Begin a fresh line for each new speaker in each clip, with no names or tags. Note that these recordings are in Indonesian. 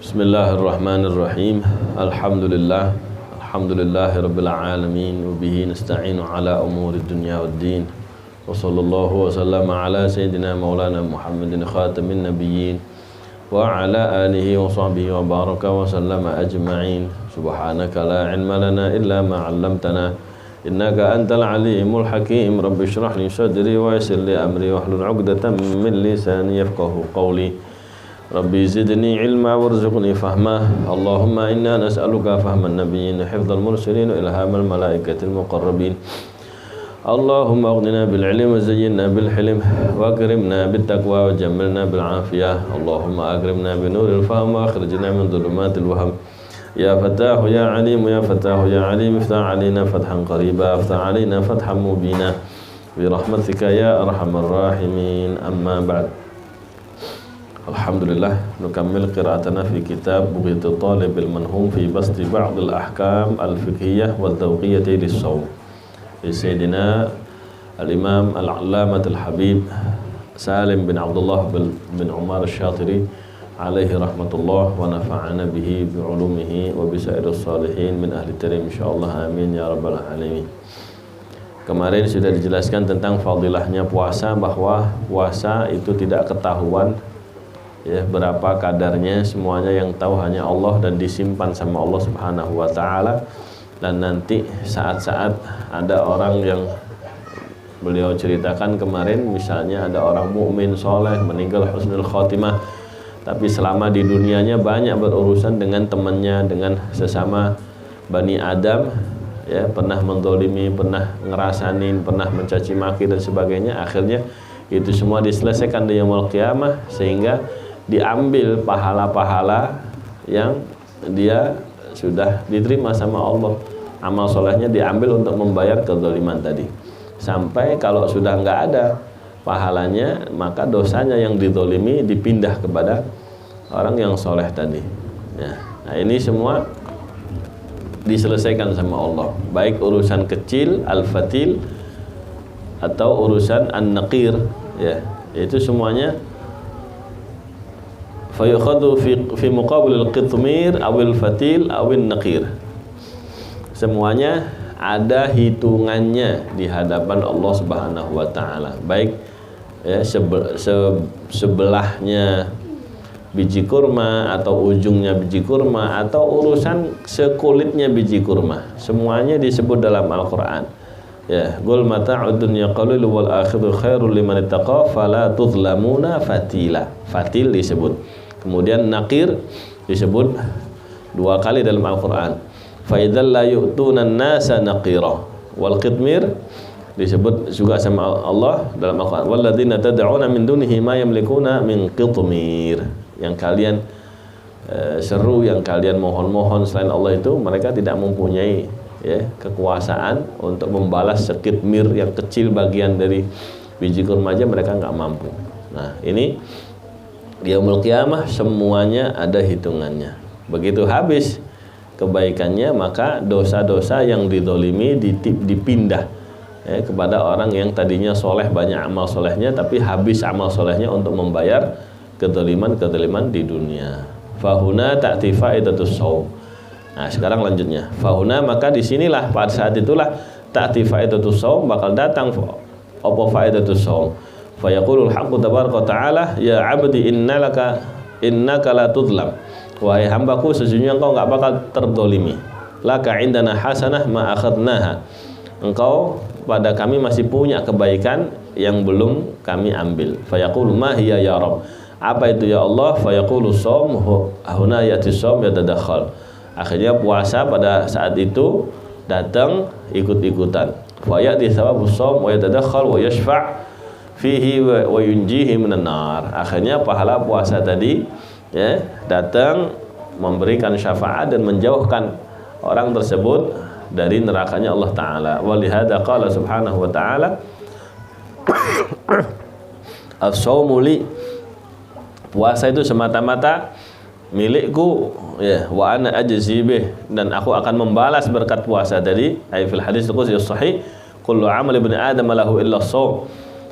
Bismillahirrahmanirrahim. Alhamdulillah. Alhamdulillahirabbil alamin wa bihi nasta'inu ala umuri dunya waddin. Wa sallallahu wa sallama ala sayyidina maulana Muhammadin khatamin nabiyyin wa ala alihi wa sahbihi wa baraka wa sallama ajma'in. Subhanaka la ilma lana illa ma 'allamtana innaka antal alimul hakim. Rabbi shrah li sadri wa yassir li amri wahlul 'uqdatam min lisani yafqahu qawli. Rabbi zidni ilma warzuqni fahma. Allahumma inna nas'aluka fahman nabiyyin, hifdzal mursalin, ilhamal malaikatil muqarrabin. Allahumma aghnina bil ilmi wa zayyinna bil hilm wa akrimna bit taqwa wa jammilna bil afiyah. Allahumma akrimna bi nuril fahm wa akhrijna min dhulumatil wahm. Ya Fattahu ya Alim ya Fattahu ya Alim, iftah alaina fathan qariba, iftah alaina fathan mubina bi rahmatika ya arhamar rahimin. Amma ba'd. Alhamdulillah, nukammil qira'atana fi kitab Bughitu Talibil Manhum fi basti ba'dil ahkam al-fiqhiyah wa dzawqiyyati lis-shawm. Sayyidina al-Imam al-Allamah al-Habib Salim bin Abdullah bin Umar Asy-Syatiri alaihi rahmatullah wa nafa'ana bihi bi ulumihi wa bi sa'iris salihin min ahli tarim insyaallah, amin ya rabbal alamin. Kemarin sudah dijelaskan tentang fadilahnya puasa, bahwa puasa itu tidak ketahuan ya berapa kadarnya, semuanya yang tahu hanya Allah dan disimpan sama Allah Subhanahu wa taala. Dan nanti saat-saat ada orang yang beliau ceritakan kemarin, misalnya ada orang mukmin soleh meninggal husnul khotimah, tapi selama di dunianya banyak berurusan dengan temannya, dengan sesama Bani Adam ya, pernah mendolimi, pernah ngerasanin, pernah mencaci maki dan sebagainya. Akhirnya itu semua diselesaikan di yaumul qiyamah, sehingga diambil pahala-pahala yang dia sudah diterima sama Allah. Amal solehnya diambil untuk membayar kezaliman tadi. Sampai kalau sudah nggak ada pahalanya, maka dosanya yang dizalimi dipindah kepada orang yang soleh tadi ya. Nah ini semua diselesaikan sama Allah, baik urusan kecil al-fatil atau urusan an-naqir ya, itu semuanya fayukhadhu fi muqabil al-qitmir awil fatil awil naqir. Semuanya ada hitungannya di hadapan Allah Subhanahu wa taala, baik ya sebelahnya biji kurma atau ujungnya biji kurma atau urusan sekulitnya biji kurma, semuanya disebut dalam Al-Qur'an ya. Qul mata'ud dunya qalil wal akhiru khairul liman ittaqa fala tuzlamuna fatila. Fatil disebut, kemudian naqir disebut dua kali dalam Al-Qur'an. Fa idzal la yu'tuna an-nasa naqira. Wal qitmir disebut juga sama Allah dalam Al-Qur'an. Walladzina tad'una min dunihi ma yamlikuna min qitmir. Yang kalian seru, yang kalian mohon-mohon selain Allah itu, mereka tidak mempunyai ya kekuasaan untuk membalas sekitmir yang kecil bagian dari biji kurma aja mereka nggak mampu. Nah ini di yaumul qiyamah semuanya ada hitungannya. Begitu habis kebaikannya, maka dosa-dosa yang dizalimi dipindah ya, kepada orang yang tadinya soleh, banyak amal solehnya, tapi habis amal solehnya untuk membayar kezaliman di dunia. Fahuna ta'ti fa'idatus shaum. Nah sekarang lanjutnya, fahuna, maka disinilah pada saat itulah ta'ti fa'idatus shaum, bakal datang apa fa'idatus shaum. Fayaqulul haqqu tabaraka ta'ala ya 'abdi innaka la tudlam. Wahai hambaku, sesungguhnya engkau enggak bakal terzalimi. Laka indana hasanah ma akhadnaha. Engkau pada kami masih punya kebaikan yang belum kami ambil. Fayaqulu ma hiya ya Rabb. Apa itu ya Allah? Fayaqulu shaum huna yati shaum yatadakhal. Akhirnya puasa pada saat itu datang ikut-ikutan. Fa ya'ti thawabus shaum wa yatadakhal wa yashfa' fihi wa yunjihi minan nar. Akhirnya pahala puasa tadi ya datang memberikan syafaat dan menjauhkan orang tersebut dari nerakanya Allah taala. Walihada qala subhanahu wa taala as-shaumu li, puasa itu semata-mata milikku ya, wa ana ajzi bih, dan aku akan membalas berkat puasa tadi. Ai fil hadis qudsi sahih, kullu amali ibni adam lahu illa shaum.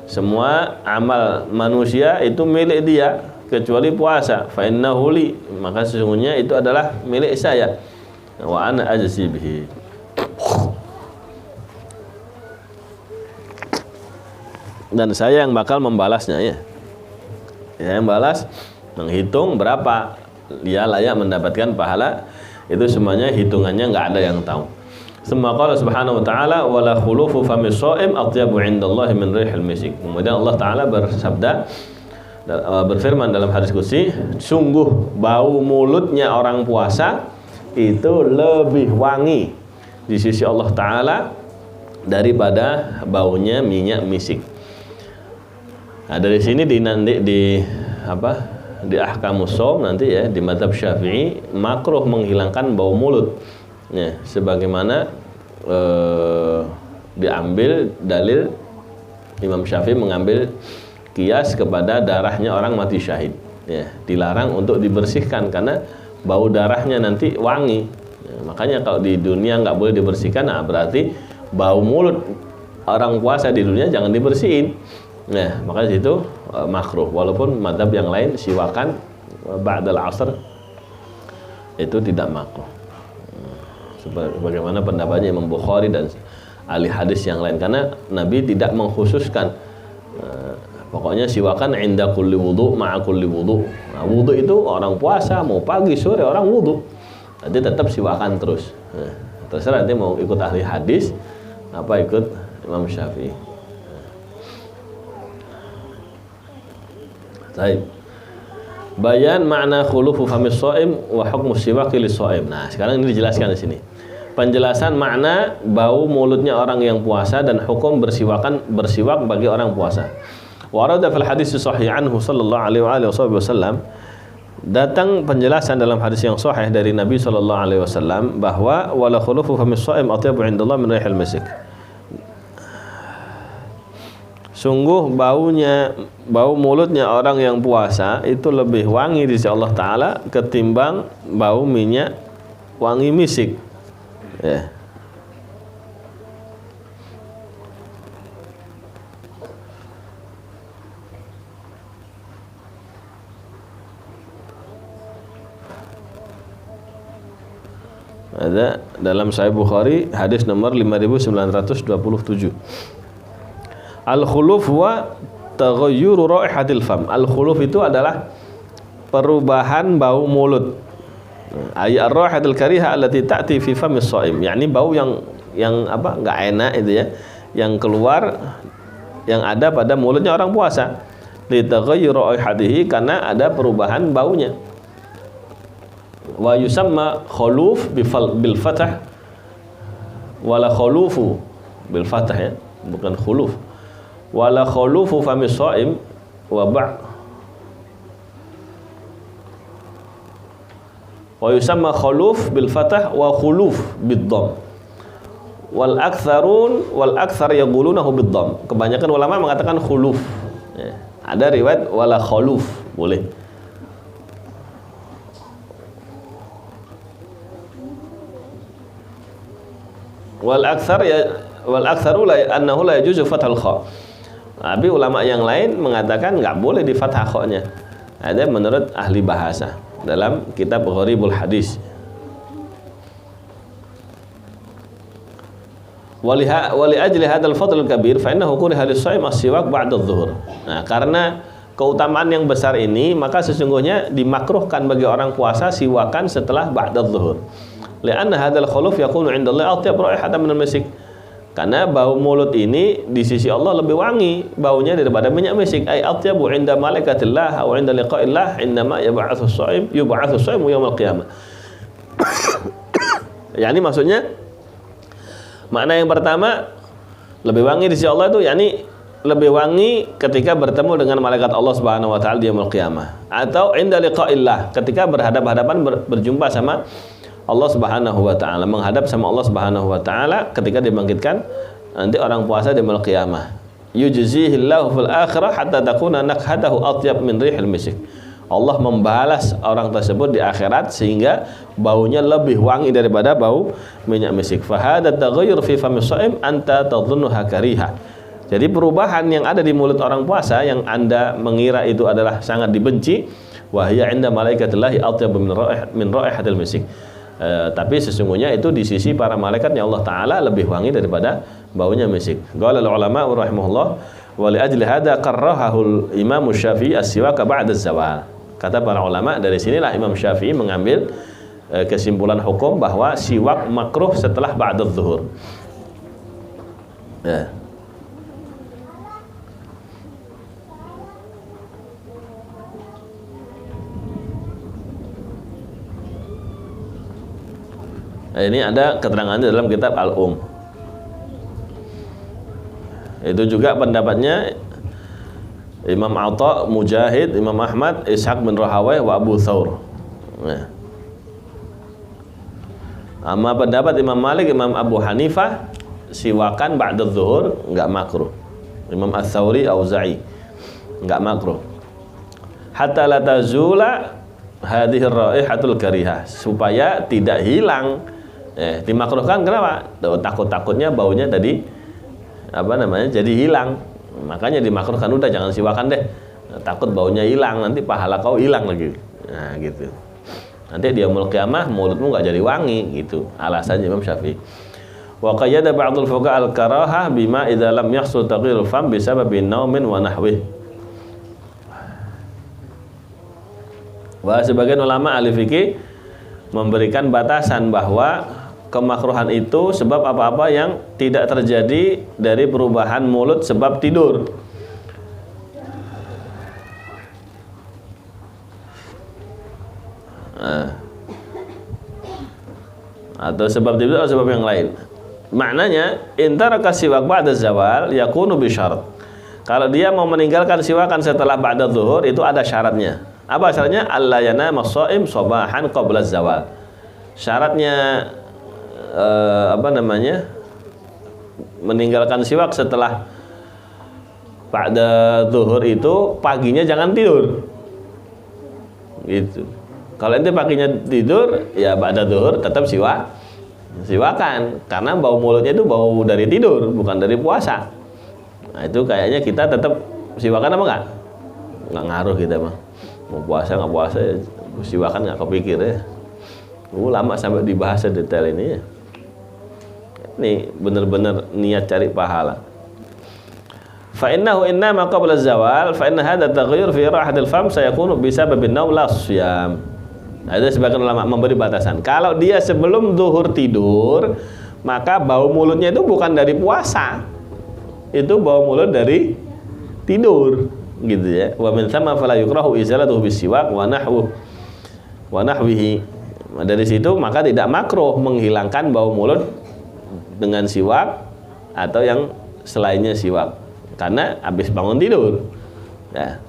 Semua amal manusia itu milik dia kecuali puasa. Fa innahu li, maka sesungguhnya itu adalah milik saya. Wa ana ajzi bihi. Dan saya yang bakal membalasnya ya. Saya yang balas, menghitung berapa dia layak mendapatkan pahala. Itu semuanya hitungannya nggak ada yang tahu. Semua qala subhanahu wa ta'ala wala khulufu famis shaim atyabu 'indallahi min rihil misik. Kemudian Allah Ta'ala bersabda, berfirman dalam hadis qudsi, sungguh bau mulutnya orang puasa itu lebih wangi di sisi Allah Ta'ala daripada baunya minyak misik. Nah, dari sini di ahkamus shaum nanti ya, di mazhab Syafi'i makruh menghilangkan bau mulut. Ya, sebagaimana diambil dalil Imam Syafi'i mengambil kias kepada darahnya orang mati syahid. Ya, dilarang untuk dibersihkan karena bau darahnya nanti wangi. Ya, makanya kalau di dunia nggak boleh dibersihkan, nah berarti bau mulut orang puasa di dunia jangan dibersihin. Nah, makanya itu makruh. Walaupun mazhab yang lain siwakan ba'dal asr itu tidak makruh. Sebagaimana pendapatnya Imam Bukhari dan ahli hadis yang lain, karena Nabi tidak mengkhususkan pokoknya siwakan inda kulli wudu ma'a kulli wudu. Nah, wudu itu orang puasa mau pagi sore orang wudu, nanti tetap siwakan terus. Nah, terserah nanti mau ikut ahli hadis apa ikut Imam Syafi'i. Baik. Bayan makna khulufu famis shaim wa hukmu siwaki lis shaim. Nah, sekarang ini dijelaskan di sini. Penjelasan makna bau mulutnya orang yang puasa dan hukum bersiwak bagi orang puasa. Warada fil hadis sahih anhu sallallahu alaihi wasallam, datang penjelasan dalam hadis yang sahih dari Nabi sallallahu alaihi wasallam bahwa wala khulufu famis shaim atyabu 'indallah min rihil misik. Sungguh bau mulutnya orang yang puasa itu lebih wangi di sisi Allah Ta'ala ketimbang bau minyak wangi misik. Ya. Ada dalam Sahih Bukhari hadis nomor 5927. Al-khuluf wa taghayyuru raihatil fam. Al-khuluf itu adalah perubahan bau mulut. Ay ar-raihatul kariha allati ta'ti fi famis shaim. Yani bau yang apa? Enggak enak itu ya. Yang keluar yang ada pada mulutnya orang puasa. Li taghayyur raihatihi, karena ada perubahan baunya. Wa yusamma khuluf bil fathah wala khulufu bil fathah ya, bukan khuluf. Wala khulufu famis shaim wa wa yusamma khuluf bil fathah wa khuluf bid dhamm. Wal aktsar yaqulunahu bid dhamm. Kebanyakan ulama mengatakan khuluf. Ya. Ada riwayat wala khuluf, boleh. Wal aktsaru la annahu la yajuzu fathul kha. Tapi ulama yang lain mengatakan enggak boleh di fathah kha-nya. Ada menurut ahli bahasa dalam kitab Gharibul Hadis. Wali ajli hadzal fadl kabir fa innahu kuriha lis-shaim as-siwak ba'da adh-dhuhur. Nah, karena keutamaan yang besar ini, maka sesungguhnya dimakruhkan bagi orang puasa siwakan setelah ba'da adh-dhuhur. Li'anna hadzal khuluf yakunu 'inda Allah atyab raihatan min al-misik. Karena bau mulut ini di sisi Allah lebih wangi baunya daripada minyak misik. Ai atyabu 'inda malaikatillah aw 'inda liqa'illah indama yub'atsu as-shaim yaumil qiyamah. Yani maksudnya makna yang pertama lebih wangi di sisi Allah itu yakni lebih wangi ketika bertemu dengan malaikat Allah Subhanahu wa taala di yaumil qiyamah, atau 'inda liqa'illah ketika berhadapan berjumpa sama Allah Subhanahu wa taala, menghadap sama Allah Subhanahu wa taala ketika dibangkitkan nanti orang puasa di yaumil qiyamah. Yujzihillahu fil akhirah hatta takuna nakhatahu atyab min rihil misik. Allah membalas orang tersebut di akhirat sehingga baunya lebih wangi daripada bau minyak misik. Fa hadza taghayyur fi famis shaim anta tadhunnuha kariha. Jadi perubahan yang ada di mulut orang puasa yang Anda mengira itu adalah sangat dibenci, wa hiya 'inda malaikatillahi atyab min raihatil misik. Tapi sesungguhnya itu di sisi para malaikatnya Allah Ta'ala lebih wangi daripada baunya misik. Qala ulama rahimahullah wa li ajli hadza karrahahul Imam Syafi'i as-siwak ba'da az-zawal. Kata para ulama, dari sinilah Imam Syafi'i mengambil kesimpulan hukum bahwa siwak makruh setelah ba'da zuhur. Ya. Nah, ini ada keterangan dalam kitab Al-Um. Itu juga pendapatnya Imam Atha, Mujahid, Imam Ahmad, Ishaq bin Rahawai, wa Abu Thawr. Nah. Amma pendapat Imam Malik, Imam Abu Hanifah, siwakan ba'da zuhur enggak makruh. Imam Ats-Tsauri, Auza'i enggak makruh. Hatta la tazula hadhihi raihatul karihah, supaya tidak hilang. Dimakruhkan kenapa? Takut-takutnya baunya tadi jadi hilang. Makanya dimakruhkan, udah jangan siwakan deh. Takut baunya hilang, nanti pahala kau hilang lagi. Nah, gitu. Nanti di yaumul qiyamah mulutmu enggak jadi wangi, gitu. Alasannya Imam Syafi'i. Wa qayyada ba'dul fuqaha al-karahah bima idza lam yahsul taghyirul fam bisababi naumin wa nahwih. Wa sebagian ulama ahli fikih memberikan batasan bahwa kemakruhan itu sebab apa-apa yang tidak terjadi dari perubahan mulut sebab tidur. Atau sebab tidur atau sebab yang lain. Maknanya intaraka siwak ba'da zawal yakunu bi syarat. Kalau dia mau meninggalkan siwakan setelah ba'da zuhur itu ada syaratnya. Apa syaratnya? Alla yanama shaim sabahan qabla zawal. Syaratnya meninggalkan siwak setelah ba'da zuhur itu paginya jangan tidur. Gitu. Kalau ente paginya tidur, ya ba'da zuhur tetap siwakan, karena bau mulutnya itu bau dari tidur, bukan dari puasa. Nah, itu kayaknya kita tetap siwakan apa enggak? Enggak ngaruh kita mah. Mau puasa enggak puasa, siwakan enggak kepikir ya. Lama sampai dibahas detail ini ya. Ini benar-benar niat cari pahala. Fa innahu innama qabla az-zawal fa inna hadha taghyir fi rahatil fam sayakunu bisababin naum la siyam. Ada sebagian ulama memberi batasan. Kalau dia sebelum zuhur tidur, maka bau mulutnya itu bukan dari puasa. Itu bau mulut dari tidur, gitu ya. Wa min thamma fala yukrahu izalatuhu bisiwak wa nahwihi. Dari situ maka tidak makruh menghilangkan bau mulut dengan siwak atau yang selainnya siwak, karena habis bangun tidur. Ya.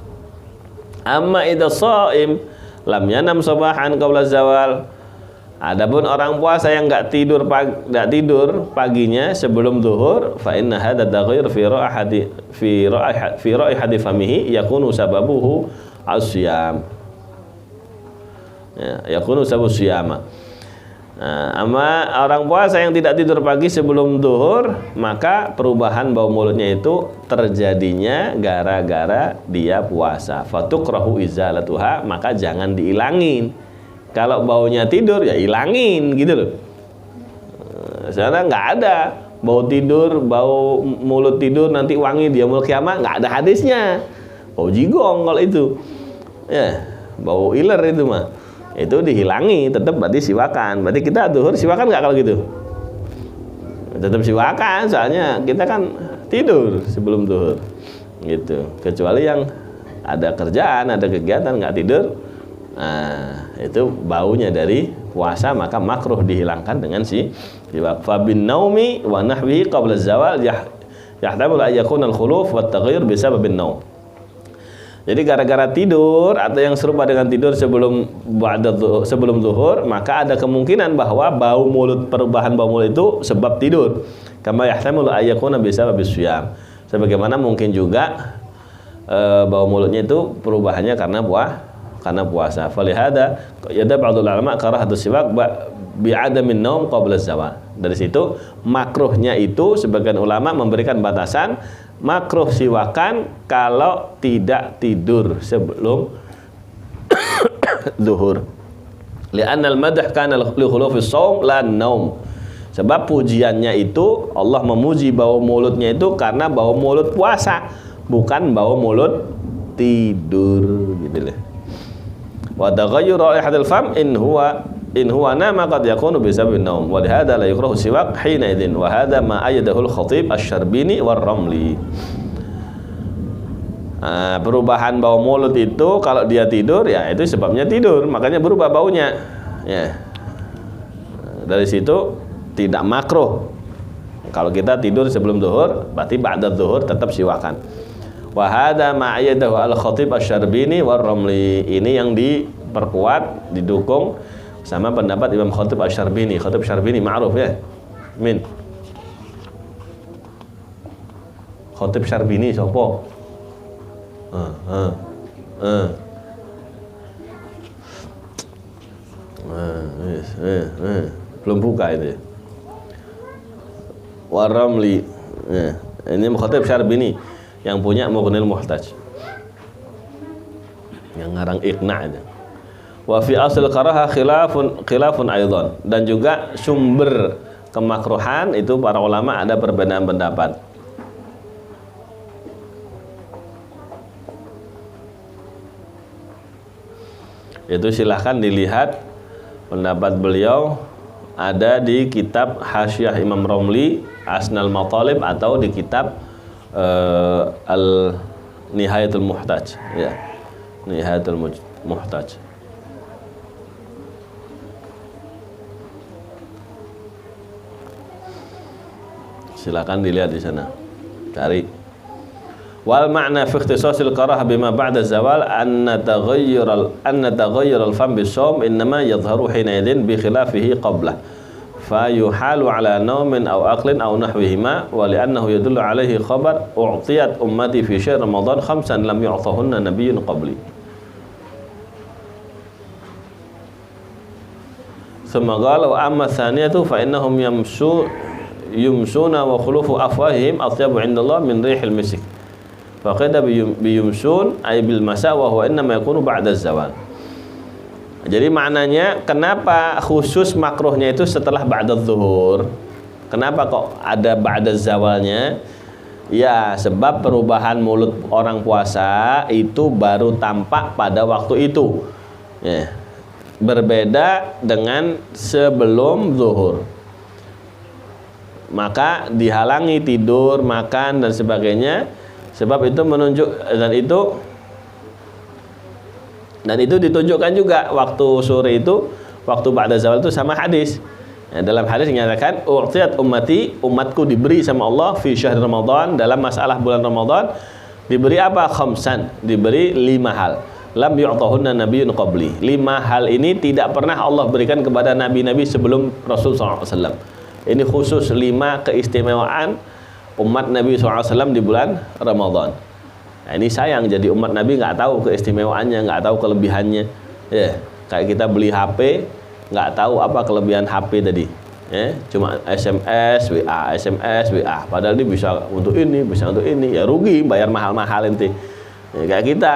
Amma idza shaim lam yanam sabahan qabla zawal. Adapun orang puasa yang enggak tidur paginya sebelum zuhur, fa inna hadza taghyir fi raihati famihi yakunu sababuhu as-siyam. Ya, yakunu sababu siyama. Ama orang puasa yang tidak tidur pagi sebelum zuhur, maka perubahan bau mulutnya itu terjadinya gara-gara dia puasa. Fatukrahu izalatuha, maka jangan diilangin. Kalau baunya tidur ya ilangin, gitu loh. Soalnya nggak ada bau tidur, bau mulut tidur nanti wangi dia yaumul qiyamah, nggak ada hadisnya. Bau jigong kalau itu, ya bau iler itu mah. Itu dihilangi, tetap berarti siwakan. Berarti kita zuhur siwakan nggak kalau gitu? Tetap siwakan, soalnya kita kan tidur sebelum zuhur, gitu. Kecuali yang ada kerjaan, ada kegiatan nggak tidur, nah itu baunya dari puasa, maka makruh dihilangkan dengan siwak. Fabin naumi wa nahwihi qabla zawal yahtamilu an yakuna al-khuluf wa at-taghyir bisababin naum. Jadi gara-gara tidur atau yang serupa dengan tidur sebelum zuhur, maka ada kemungkinan bahwa bau mulut, perubahan bau mulut itu sebab tidur. Kama yahtamilu ayyakuna bisababis siyam. Sebagaimana mungkin juga bau mulutnya itu perubahannya karena puasa. Falihada yada ba'dul ulama karahatus siwak bi'adamin naum qabla zawal. Dari situ makruhnya itu sebagian ulama memberikan batasan makruh siwakan kalau tidak tidur sebelum zuhur. Li'anna al-madh kana li khulufis shaum la naum. Sebab pujiannya itu Allah memuji bau mulutnya itu karena bau mulut puasa, bukan bau mulut tidur gitu loh. Wa taghayyur raihatil fam in huwa nama qad yakunu bi sababin naum wa lihadza la yukrahu siwak hina idzin wa hadza ma ayyadahu al-khatib asy-Syarbini war-Ramli. Perubahan bau mulut itu kalau dia tidur ya itu sebabnya tidur, makanya berubah baunya ya. Dari situ tidak makruh kalau kita tidur sebelum zuhur, berarti ba'da zuhur tetap siwakan. Wa hadza ma ayyadahu al-Khatib asy-Syarbini war-Ramli. Ini yang diperkuat, didukung sama pendapat Imam Khatib asy-Syarbini. Khatib Syarbini ma'ruf ya. Min. Khatib Syarbini sapa? Belum buka itu. War-Ramli. Ini Khatib Syarbini yang punya Mughnil Muhtaj. Yang ngarang Iqna' itu. Wa fi asl karaha khilafun aidan, dan juga sumber kemakruhan itu para ulama ada perbedaan pendapat. Itu silahkan dilihat pendapat beliau ada di kitab Hasyiah Imam Romli Asnal Matalib atau di kitab Al-Nihayatul Muhtaj ya. Nihayatul Muhtaj. Silakan dilihat di sana. Cari. Wal ma'na fi ikhtisasil karah bima ba'da zawal anna taghayyur al-fam bis-shaum innama yadhharu hina idin bi khilafihi qabla fa yuhalu ala naumin aw aqlin aw nahwihima wa li'annahu yadullu alayhi khabar u'tiyat ummati fi syahr ramadan khamsan lam yu'tahunna nabiyyun qabli. Thumma qala wa amma thaniyatu fa innahum yumsuna wa khulufu afwahihim atyabu 'inda Allah min rihil misk. Faqada biyumsun ay bil masa wa huwa innama yakunu ba'da zawal. Jadi maknanya kenapa khusus makruhnya itu setelah ba'da zuhur? Kenapa kok ada ba'da zawalnya? Ya, sebab perubahan mulut orang puasa itu baru tampak pada waktu itu. Ya. Berbeda dengan sebelum zuhur. Maka dihalangi tidur, makan dan sebagainya. Sebab itu menunjuk dan itu ditunjukkan juga waktu sore itu, waktu ba'da zawal itu sama hadis. Ya, dalam hadis dinyatakan u'tiyat ummati, umatku diberi sama Allah fi syahr Ramadan, dalam masalah bulan Ramadan diberi apa? Khamsan, diberi 5 hal. Lam yu'tahunna nabiyyun qabli. 5 hal ini tidak pernah Allah berikan kepada nabi-nabi sebelum Rasul SAW. Ini khusus 5 keistimewaan umat Nabi SAW di bulan Ramadan. Nah, ini sayang jadi umat Nabi nggak tahu keistimewaannya, nggak tahu kelebihannya. Ya, kayak kita beli HP, nggak tahu apa kelebihan HP tadi. Ya, cuma SMS, WA. Padahal dia bisa untuk ini, bisa untuk ini. Ya rugi, bayar mahal-mahal ente. Ya, kayak kita.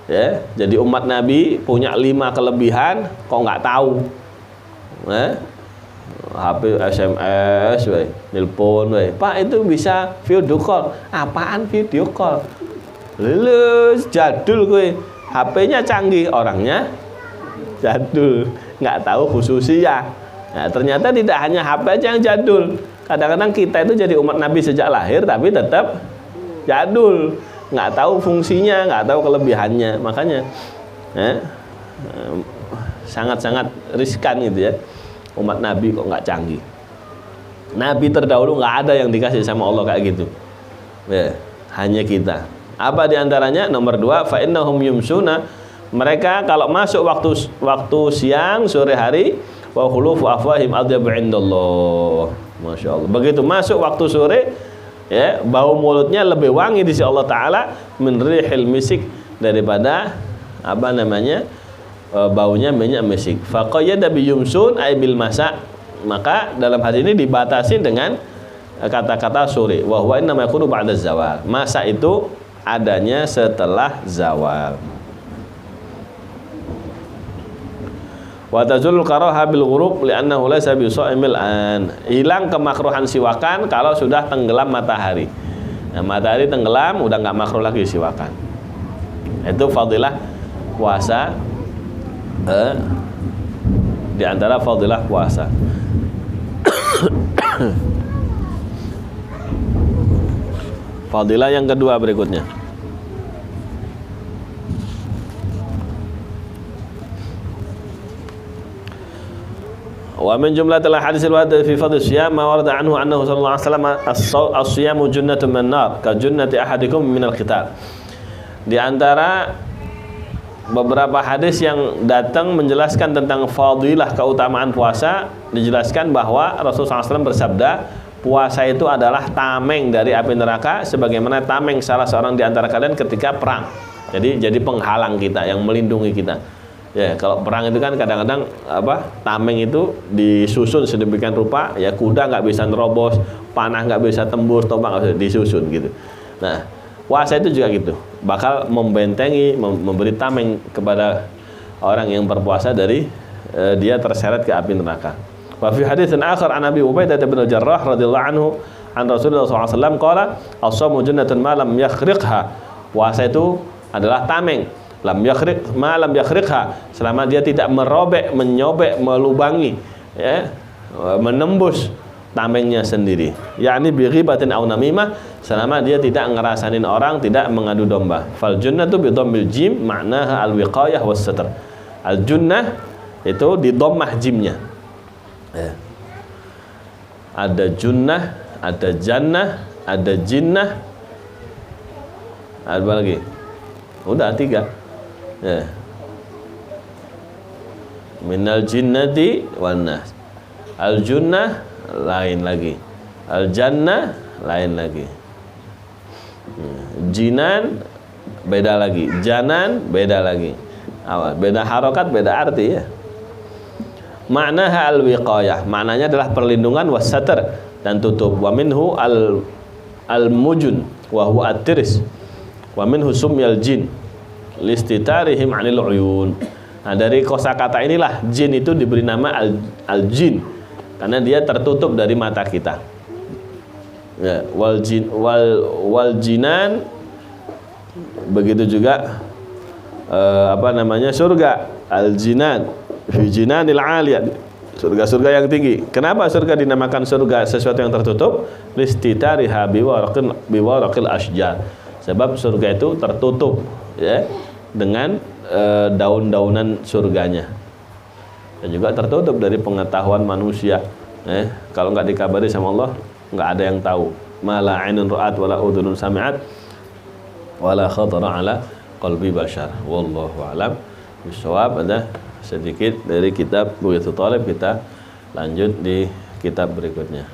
Ya, jadi umat Nabi punya 5 kelebihan, kok nggak tahu. Ya. HP, SMS, nelpon, Pak itu bisa video call. Apaan video call? Lulus, jadul gue. HP-nya canggih, orangnya jadul. Nggak tahu khususnya. Nah, ternyata tidak hanya HP aja yang jadul. Kadang-kadang kita itu jadi umat Nabi sejak lahir, tapi tetap jadul. Nggak tahu fungsinya, nggak tahu kelebihannya. Makanya sangat-sangat riskan gitu ya. Umat Nabi kok nggak canggih. Nabi terdahulu nggak ada yang dikasih sama Allah kayak gitu. Ya, hanya kita. Apa diantaranya? Nomor 2, fa innahum yumsuna. Mereka kalau masuk waktu siang, sore hari, wa khulufu afwahim adyabu indallah. Masya Allah. Begitu masuk waktu sore, ya, bau mulutnya lebih wangi di sisi Allah Taala min rihil misik, daripada apa namanya? Baunya minyak misik. Faqayyada bi yumsun ay bil masa. Maka dalam hal ini dibatasi dengan kata-kata sore. Wa huwa inna ma yakunu ba'da zawal. Masa itu adanya setelah zawal. Wa tazulul karaha bil ghurub li'annahu laysa bi sha'imil an. Hilang kemakruhan siwakan kalau sudah tenggelam matahari. Nah, matahari tenggelam udah enggak makruh lagi siwakan. Itu fadilah puasa, di antara fadilah puasa. Fadilah yang kedua berikutnya. Wa min jumlatil haditsil warida fi fadl siyam ma warada anhu annahu sallallahu alaihi wasallam as-siyamu junnatun min nar ka junnati ahadikum minal qital. Di antara beberapa hadis yang datang menjelaskan tentang fadilah keutamaan puasa, dijelaskan bahwa Rasulullah SAW bersabda, puasa itu adalah tameng dari api neraka sebagaimana tameng salah seorang di antara kalian ketika perang. Jadi penghalang kita, yang melindungi kita. Ya, kalau perang itu kan kadang-kadang tameng itu disusun sedemikian rupa, ya kuda nggak bisa nerobos, panah nggak bisa tembus, tombak nggak bisa disusun gitu. Nah, puasa itu juga gitu, bakal membentengi, memberi tameng kepada orang yang berpuasa dari dia terseret ke api neraka. Wa fi haditsin akhar an Abi Ubaidah bin Al-Jarrah radhiyallahu anhu an Rasulullah SAW qala as-shawmu jannatun ma lam yakhriqha. Puasa itu adalah tameng, lam yakhriqha, selama dia tidak merobek, menyobek, melubangi, ya, menembus tamengnya sendiri. Yakni bi ghibatin aw namimah, selama dia tidak ngerasanin orang, tidak mengadu domba. Fal junnatu bi dhammil jim ma'naha al-wiqayah was satr. Al junnah itu di dhammah jimnya. Ya. Ada junnah, ada jannah, ada jinnah, ada apa lagi? Udah 3. Ya. Minal jinnati wan nas. Al junnah lain lagi, al jannah lain lagi, jinan beda lagi, janan beda lagi, beda harokat, beda arti ya. Maknaha al wiqayah, maknanya adalah perlindungan, wasatr, dan tutup. Wa minhu al mujun wa huwa at-tiris, wa minhu sumyal jin listitarihim 'anil uyun. Nah, dari kosakata inilah jin itu diberi nama al jin, karena dia tertutup dari mata kita. Ya, wal jinan, begitu juga surga, al jinan fi jinanil 'aliyah, surga-surga yang tinggi. Kenapa surga dinamakan surga, sesuatu yang tertutup? Listitariha biwaraqil asjar, sebab surga itu tertutup, ya, dengan daun-daunan surganya, dan juga tertutup dari pengetahuan manusia. Kalau nggak dikabari sama Allah, nggak ada yang tahu. Mala ainun ra'at wala udhunun sami'at wala khatara ala qalbi bashar. Wallahu a'lam bishawab. Ada sedikit dari kitab Bughatul Talib, kita lanjut di kitab berikutnya.